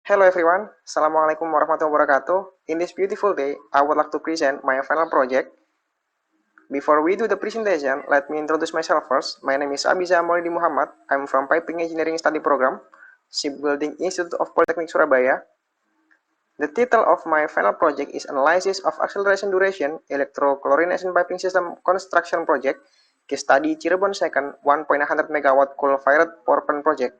Hello everyone, Assalamualaikum warahmatullahi wabarakatuh. In this beautiful day, I would like to present my final project. Before we do the presentation, let me introduce myself first. My name is Abiza Maulidi Muhammad. I'm from Piping Engineering Study Program, Shipbuilding Institute of Polytechnic Surabaya. The title of my final project is Analysis of Acceleration Duration Electrochlorination Piping System Construction Project, Case Study Cirebon 2nd 1.100 MW coal-fired power plant project,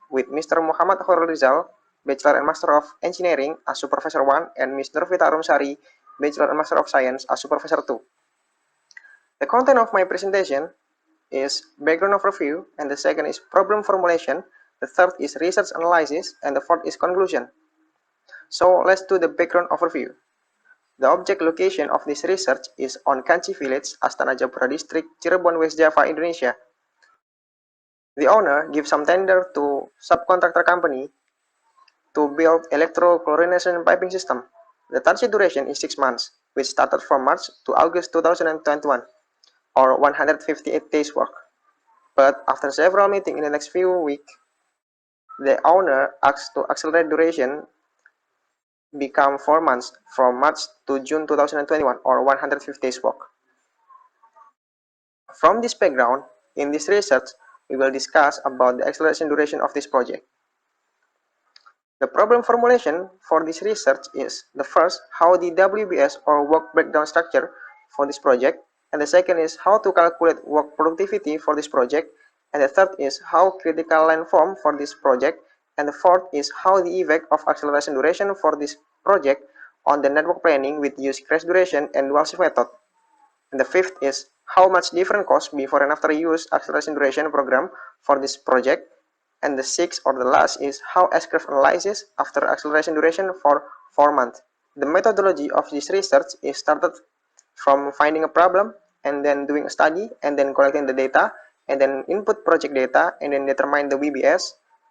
with Mr. Muhammad Khairul Rizal, Bachelor and Master of Engineering as Supervisor 1, and Ms. Nurvita Arumsari, Bachelor and Master of Science as Supervisor 2. The content of my presentation is background overview, and the second is problem formulation, the third is research analysis, and the fourth is conclusion. So let's do the background overview. The object location of this research is on Kanci Village, Astana Japura District, Cirebon, West Java, Indonesia. The owner gives some tender to subcontractor company to build electrochlorination piping system. The target duration is 6 months, which started from March to August 2021, or 158 days work. But after several meetings in the next few weeks, the owner asked to accelerate duration become 4 months from March to June 2021, or 150 days work. From this background, in this research, we will discuss about the acceleration duration of this project. The problem formulation for this research is the first, how the WBS or work breakdown structure for this project, and the second is how to calculate work productivity for this project, and the third is how critical line form for this project, and the fourth is how the effect of acceleration duration for this project on the network planning with use crash duration and dual shift method. And the fifth is how much different cost before and after use acceleration duration program for this project. And the sixth or the last is how S-curve analysis after acceleration duration for 4 months. The methodology of this research is started from finding a problem and then doing a study and then collecting the data and then input project data and then determine the WBS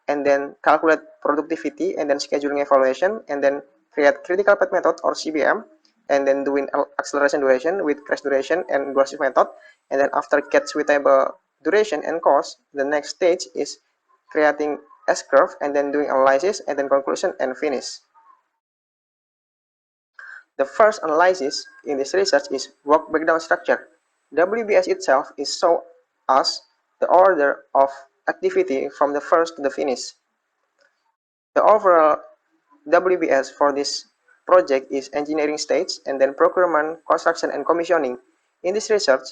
and then calculate productivity and then scheduling evaluation and then create critical path method or CPM and then doing acceleration duration with crash duration and dual shift method, and then after get suitable duration and cost, the next stage is creating S-curve and then doing analysis and then conclusion and finish. The first analysis in this research is work breakdown structure. WBS itself is shown as the order of activity from the first to the finish. The overall WBS for this project is engineering stage and then procurement, construction, and commissioning. In this research,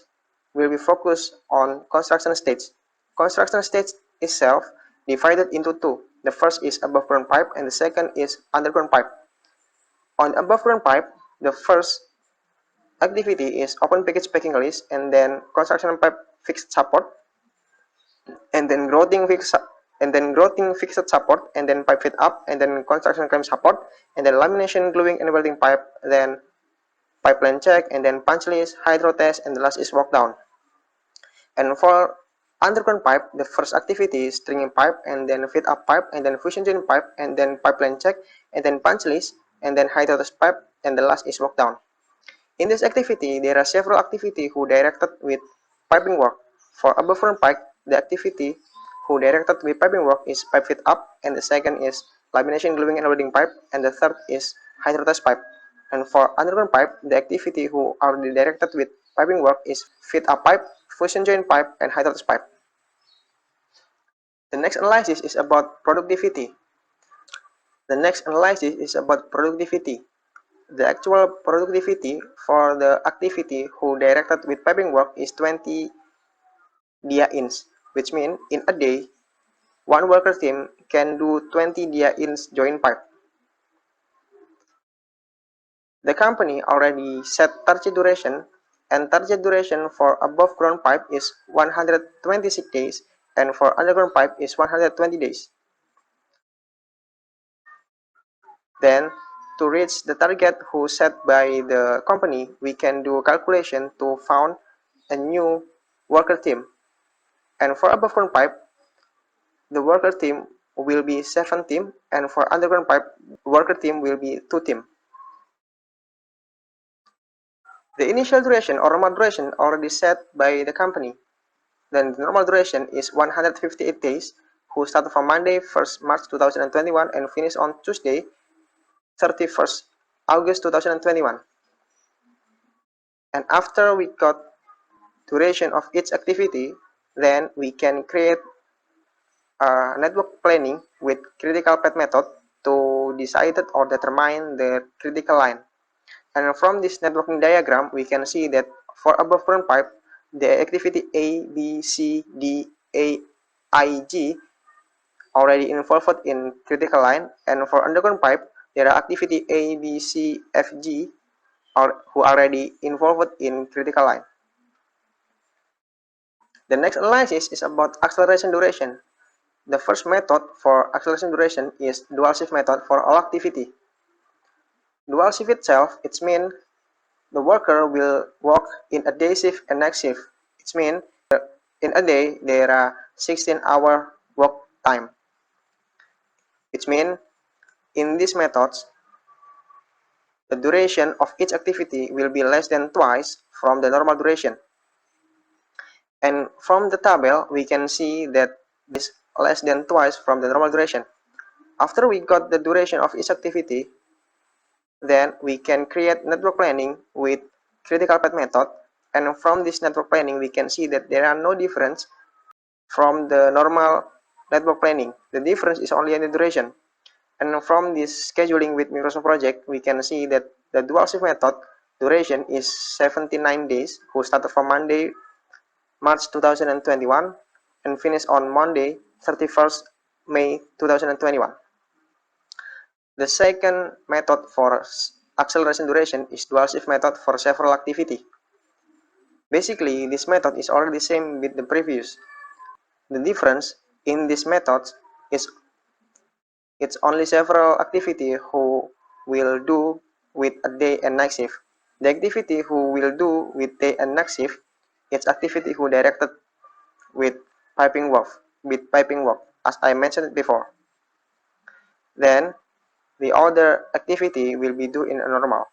will be focused on construction stage. Construction stage itself divided into two. The first is above ground pipe and the second is underground pipe. On above ground pipe, the first activity is open package packing list and then construction pipe fixed support and then grouting fixed support and then pipe fit up and then construction clamp support and then lamination gluing and welding pipe, then pipeline check and then punch list, hydro test, and the last is walk down. And for underground pipe, the first activity is stringing pipe and then fit up pipe and then fusion joint pipe and then pipeline check and then punch list and then hydro test pipe and the last is walk down. In this activity, there are several activities who directed with piping work. For above ground pipe, the activity who directed with piping work is pipe fit up, and the second is lamination gluing and welding pipe, and the third is hydro test pipe. And for underground pipe, the activity who are directed with piping work is fit up pipe, fusion joint pipe, and hydro test pipe. The next analysis is about productivity. The actual productivity for the activity who directed with piping work is 20 dia-ins, which means in a day, one worker team can do 20 dia-ins joint pipe. The company already set target duration, and target duration for above ground pipe is 126 days, and for underground pipe is 120 days. Then, to reach the target who set by the company, we can do calculation to found a new worker team. And for above ground pipe, the worker team will be 7 team, and for underground pipe, worker team will be 2 team. The initial duration or normal duration already set by the company. Then the normal duration is 158 days, who started from Monday 1st March 2021 and finished on Tuesday 31st August 2021. And after we got duration of each activity, then we can create a network planning with critical path method to decide or determine the critical line. And from this networking diagram, we can see that for above ground pipe, the activity A, B, C, D, A, I, G already involved in critical line, and for underground pipe, there are activity A, B, C, F, G who already involved in critical line. The next analysis is about acceleration duration. The first method for acceleration duration is dual shift method for all activity. Dual shift itself, it means the worker will work in a day shift and night shift. It means in a day there are 16-hour work time. It means in these methods, the duration of each activity will be less than twice from the normal duration. And from the table, we can see that this less than twice from the normal duration. After we got the duration of each activity, then we can create network planning with critical path method. And from this network planning, we can see that there are no difference from the normal network planning. The difference is only in the duration. And from this scheduling with Microsoft Project, we can see that the dual shift method duration is 79 days, who started from Monday, March 2021 and finished on Monday, 31st May 2021. The second method for acceleration duration is dual shift method for several activity. Basically, this method is already the same with the previous. The difference in this method is it's only several activity who will do with a day and night shift. The activity who will do with day and night shift, it's activity who directed with piping work, as I mentioned before. Then the other activity will be due in a normal.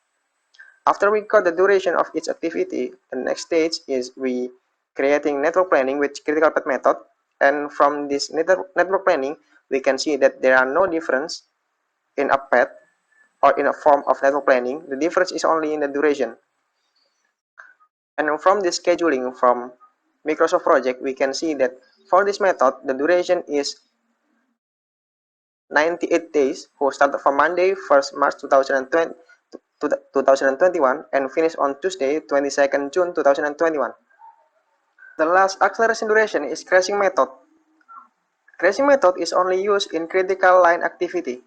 After we got the duration of each activity, the next stage is we creating network planning with critical path method. And from this network planning, we can see that there are no difference in a path or in a form of network planning. The difference is only in the duration. And from this scheduling from Microsoft Project, we can see that for this method, the duration is 98 days, who started from Monday, 1st March 2021 and finished on Tuesday, 22nd June 2021. The last acceleration duration is crashing method. Crashing method is only used in critical line activity.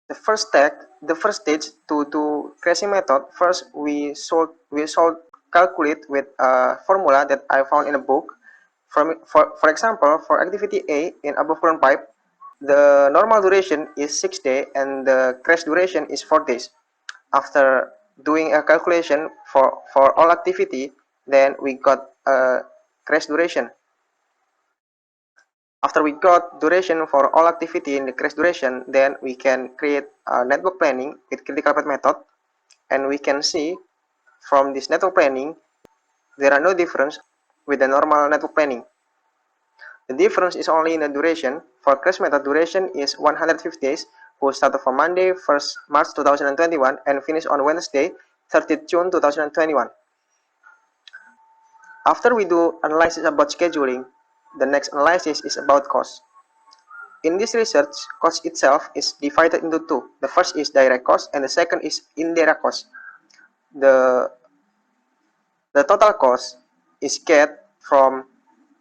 The first stage to do crashing method, first we should calculate with a formula that I found in a book. For example, for activity A in above ground pipe, the normal duration is 6 days and the crash duration is 4 days. After doing a calculation for all activity, then we got a crash duration. After we got duration for all activity in the crash duration, then we can create a network planning with critical path method, and we can see from this network planning there are no difference with the normal network planning. The difference is only in the duration. For crash method, duration is 150 days, who started from Monday, 1st March 2021 and finished on Wednesday, 30th June 2021. After we do analysis about scheduling, the next analysis is about cost. In this research, cost itself is divided into two. The first is direct cost and the second is indirect cost. The total cost is get from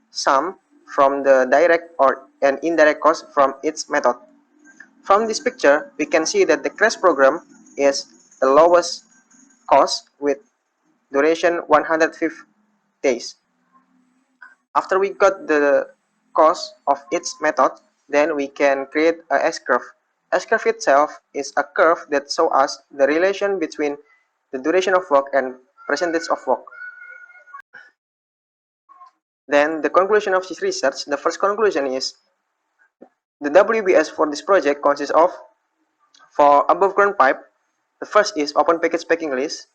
sum from the direct and indirect cost from each method. From this picture, we can see that the crash program is the lowest cost with duration 150 days. After we got the cost of each method, then we can create a S-curve. S-curve itself is a curve that shows us the relation between the duration of work and percentage of work. Then the conclusion of this research, the first conclusion is the WBS for this project consists of, for above ground pipe, the first is open package packing list,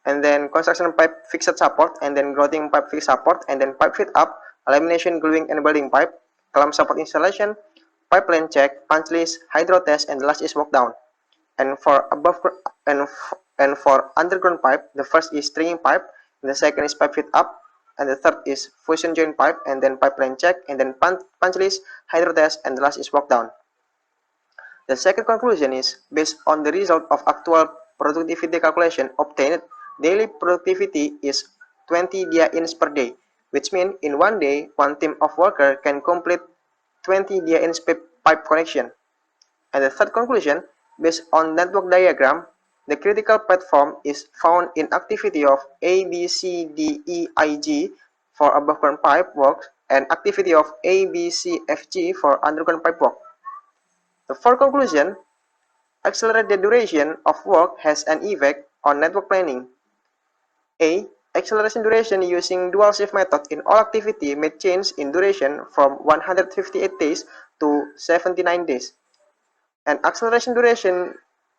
and then construction pipe fixed support, and then grouting pipe fixed support, and then pipe fit up, lamination, gluing, and welding pipe, column support installation, pipeline check, punch list, hydro test, and the last is walk down. And for underground pipe, the first is stringing pipe, the second is pipe fit up, and the third is fusion joint pipe, and then pipeline check, and then punch list, hydro test, and the last is walk down. The second conclusion is, based on the result of actual productivity calculation obtained, daily productivity is 20 dia-ins per day, which means in one day, one team of workers can complete 20 dia-ins pipe connection. And the third conclusion, based on network diagram, the critical platform is found in activity of A, B, C, D, E, I, G for above-ground pipe work and activity of A, B, C, F, G for underground pipe work. The fourth conclusion, accelerated duration of work has an effect on network planning. A. Acceleration duration using dual shift method in all activity may change in duration from 158 days to 79 days. And acceleration duration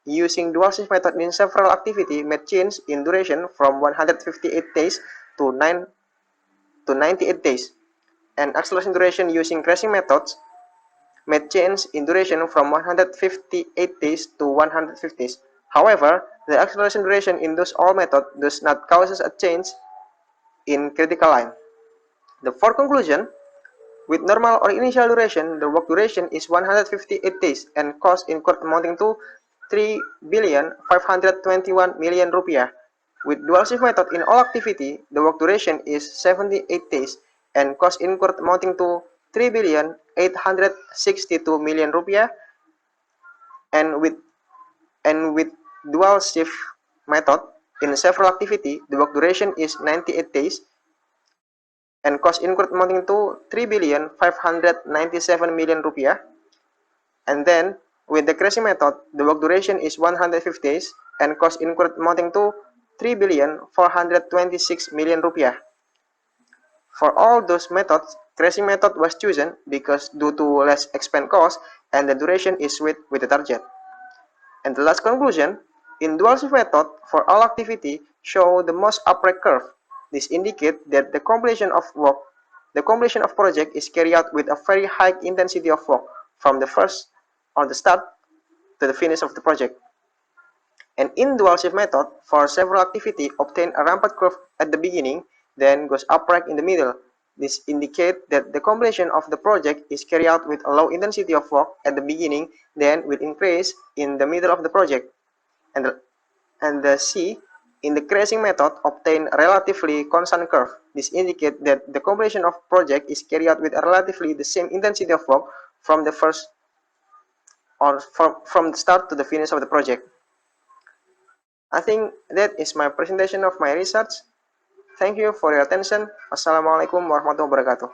using dual shift method in several activity may change in duration from 158 days to 98 days. And acceleration duration using crashing methods may change in duration from 158 days to 150 days. However, the acceleration duration in those all methods does not cause a change in critical line. The fourth conclusion, with normal or initial duration, the work duration is 158 days and cost incurred amounting to 3.521 billion rupiah. With dual shift method in all activity, the work duration is 78 days and cost incurred amounting to 3.862 billion rupiah. And with dual shift method in several activity, the work duration is 98 days and cost incurred amounting to 3.597 billion rupiah. And then with the crashing method, the work duration is 150 days and cost incurred amounting to 3.426 billion rupiah. For all those methods, crashing method was chosen because due to less expense cost and the duration is with the target. And the last conclusion, in dual shift method for all activity show the most upright curve. This indicates that the completion of project is carried out with a very high intensity of work from the start to the finish of the project. And in dual shift method, for several activity obtain a rampant curve at the beginning, then goes upright in the middle. This indicates that the completion of the project is carried out with a low intensity of work at the beginning, then will increase in the middle of the project. And the C, in the crashing method, obtain a relatively constant curve. This indicates that the completion of project is carried out with a relatively the same intensity of work from the from the start to the finish of the project. I think that is my presentation of my research. Thank you for your attention. Wassalamualaikum warahmatullahi wabarakatuh.